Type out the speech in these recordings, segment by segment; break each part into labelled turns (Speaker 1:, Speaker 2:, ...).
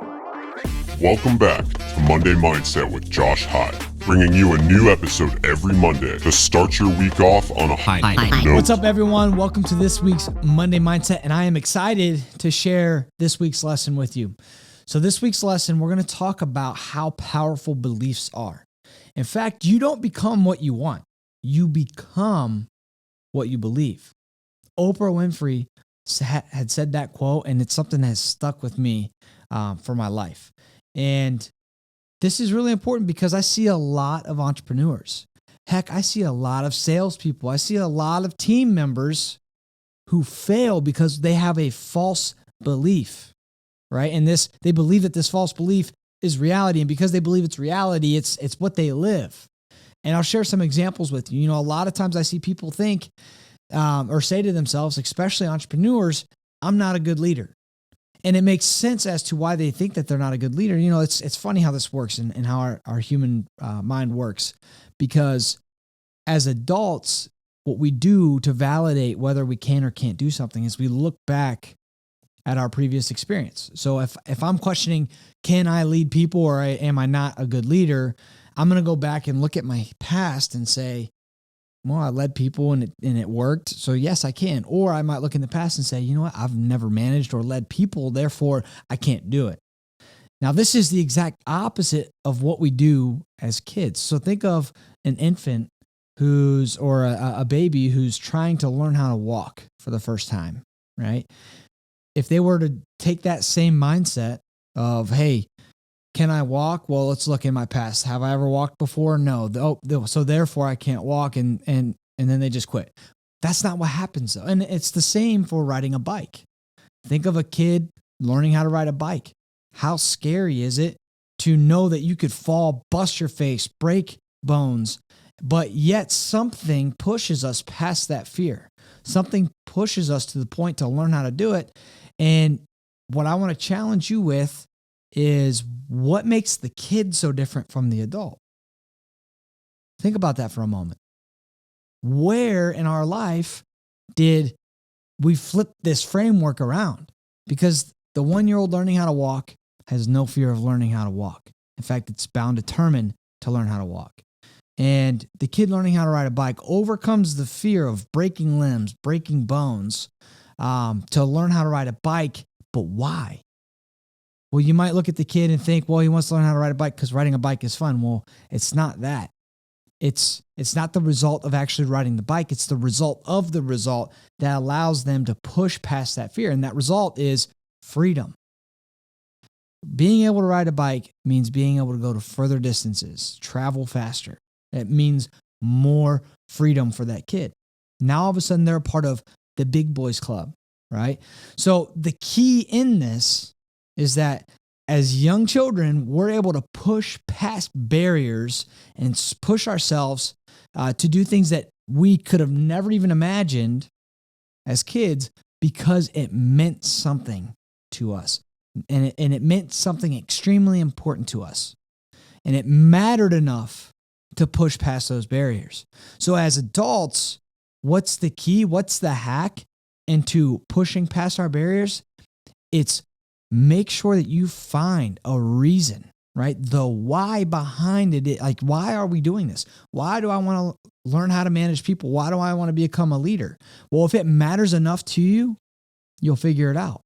Speaker 1: Welcome back to Monday Mindset with Josh Hyde, bringing you a new episode every Monday to start your week off on a high note.
Speaker 2: What's up, everyone? Welcome to this week's Monday Mindset, and I am excited to share this week's lesson with you. So this week's lesson, we're going to talk about how powerful beliefs are. In fact, you don't become what you want. You become what you believe. Oprah Winfrey had said that quote, and it's something that has stuck with me for my life. And this is really important because I see a lot of entrepreneurs. Heck, I see a lot of salespeople. I see a lot of team members who fail because they have a false belief, right? And they believe that this false belief is reality. And because they believe it's reality, it's what they live. And I'll share some examples with you. You know, a lot of times I see people think or say to themselves, especially entrepreneurs, I'm not a good leader. And it makes sense as to why they think that they're not a good leader. You know, it's funny how this works and how our human mind works. Because as adults, what we do to validate whether we can or can't do something is we look back at our previous experience. So if I'm questioning, can I lead people or am I not a good leader? I'm going to go back and look at my past and say, well, I led people and it worked. So yes, I can. Or I might look in the past and say, you know what? I've never managed or led people. Therefore, I can't do it. Now, this is the exact opposite of what we do as kids. So think of an infant or a baby who's trying to learn how to walk for the first time, right? If they were to take that same mindset of, hey, can I walk? Well, let's look in my past. Have I ever walked before? No. So therefore I can't walk, and then they just quit. That's not what happens though. And it's the same for riding a bike. Think of a kid learning how to ride a bike. How scary is it to know that you could fall, bust your face, break bones, but yet something pushes us past that fear. Something pushes us to the point to learn how to do it. And what I want to challenge you with is what makes the kid so different from the adult? Think about that for a moment. Where in our life did we flip this framework around? Because the 1-year-old learning how to walk has no fear of learning how to walk. In fact, it's bound determined to learn how to walk. And the kid learning how to ride a bike overcomes the fear of breaking limbs, breaking bones, to learn how to ride a bike. But why? Well, you might look at the kid and think, well, he wants to learn how to ride a bike because riding a bike is fun. Well, it's not that. It's not the result of actually riding the bike. It's the result of the result that allows them to push past that fear. And that result is freedom. Being able to ride a bike means being able to go to further distances, travel faster. It means more freedom for that kid. Now, all of a sudden, they're a part of the big boys club, right? So the key in this is that as young children, we're able to push past barriers and push ourselves to do things that we could have never even imagined as kids because it meant something to us. And it meant something extremely important to us. And it mattered enough to push past those barriers. So as adults, what's the key? What's the hack into pushing past our barriers? It's make sure that you find a reason, right? The why behind it. Like, why are we doing this? Why do I want to learn how to manage people? Why do I want to become a leader? Well, if it matters enough to you, you'll figure it out.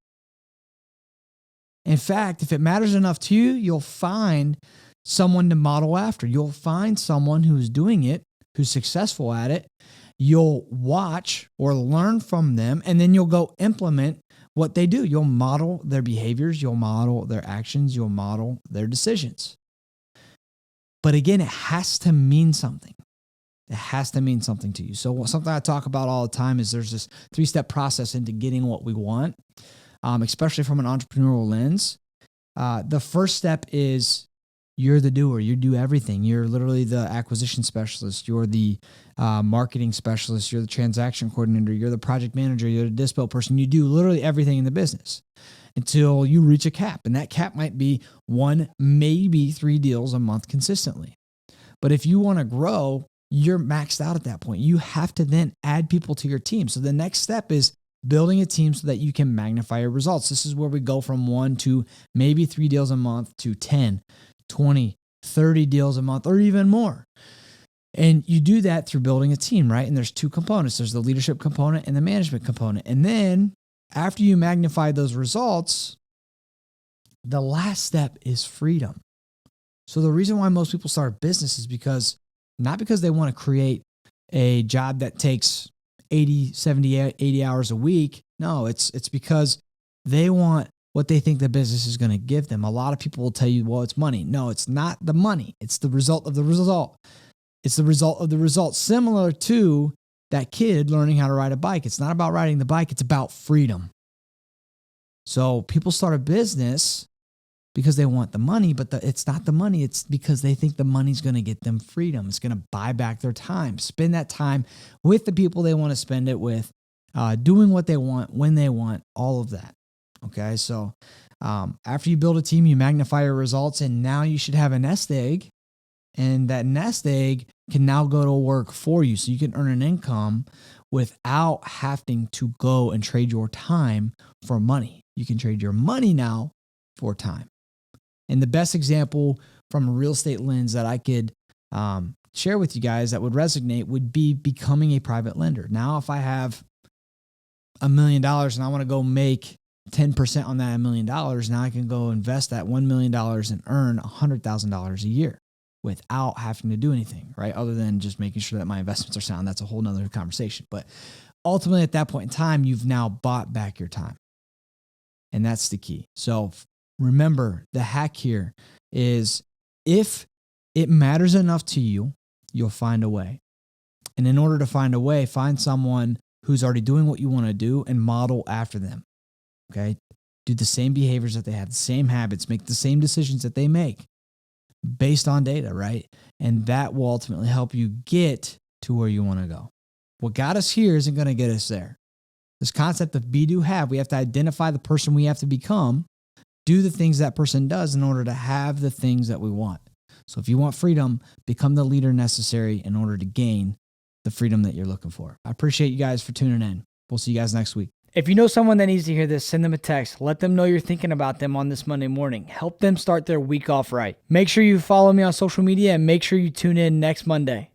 Speaker 2: In fact, if it matters enough to you, you'll find someone to model after. You'll find someone who's doing it, who's successful at it. You'll watch or learn from them, and then you'll go implement what they do. You'll model their behaviors, you'll model their actions, you'll model their decisions. But again, it has to mean something. It has to mean something to you. So something I talk about all the time is there's this 3-step process into getting what we want, especially from an entrepreneurial lens. The first step is you're the doer. You do everything. You're literally the acquisition specialist. You're the marketing specialist. You're the transaction coordinator. You're the project manager. You're the dispo person. You do literally everything in the business until you reach a cap. And that cap might be 1, maybe 3 deals a month consistently. But if you want to grow, you're maxed out at that point. You have to then add people to your team. So the next step is building a team so that you can magnify your results. This is where we go from 1 to maybe 3 deals a month to 10, 20, 30 deals a month, or even more. And you do that through building a team, right? And there's 2 components. There's the leadership component and the management component. And then after you magnify those results, the last step is freedom. So the reason why most people start a business is not because they want to create a job that takes 80, 70, 80 hours a week. No, it's because they want what they think the business is going to give them. A lot of people will tell you, well, it's money. No, it's not the money. It's the result of the result. It's the result of the result. Similar to that kid learning how to ride a bike. It's not about riding the bike. It's about freedom. So people start a business because they want the money, but it's not the money. It's because they think the money's going to get them freedom. It's going to buy back their time, spend that time with the people they want to spend it with, doing what they want, when they want, all of that. Okay. So after you build a team, you magnify your results, and now you should have a nest egg, and that nest egg can now go to work for you. So you can earn an income without having to go and trade your time for money. You can trade your money now for time. And the best example from a real estate lens that I could share with you guys that would resonate would be becoming a private lender. Now, if I have $1 million and I want to go make 10% on that $1 million, now I can go invest that $1 million and earn $100,000 a year without having to do anything, right? Other than just making sure that my investments are sound. That's a whole nother conversation. But ultimately, at that point in time, you've now bought back your time. And that's the key. So remember, the hack here is if it matters enough to you, you'll find a way. And in order to find a way, find someone who's already doing what you want to do and model after them. Okay? Do the same behaviors that they have, the same habits, make the same decisions that they make based on data, right? And that will ultimately help you get to where you want to go. What got us here isn't going to get us there. This concept of be, do, have, we have to identify the person we have to become, do the things that person does in order to have the things that we want. So if you want freedom, become the leader necessary in order to gain the freedom that you're looking for. I appreciate you guys for tuning in. We'll see you guys next week. If you know someone that needs to hear this, send them a text. Let them know you're thinking about them on this Monday morning. Help them start their week off right. Make sure you follow me on social media and make sure you tune in next Monday.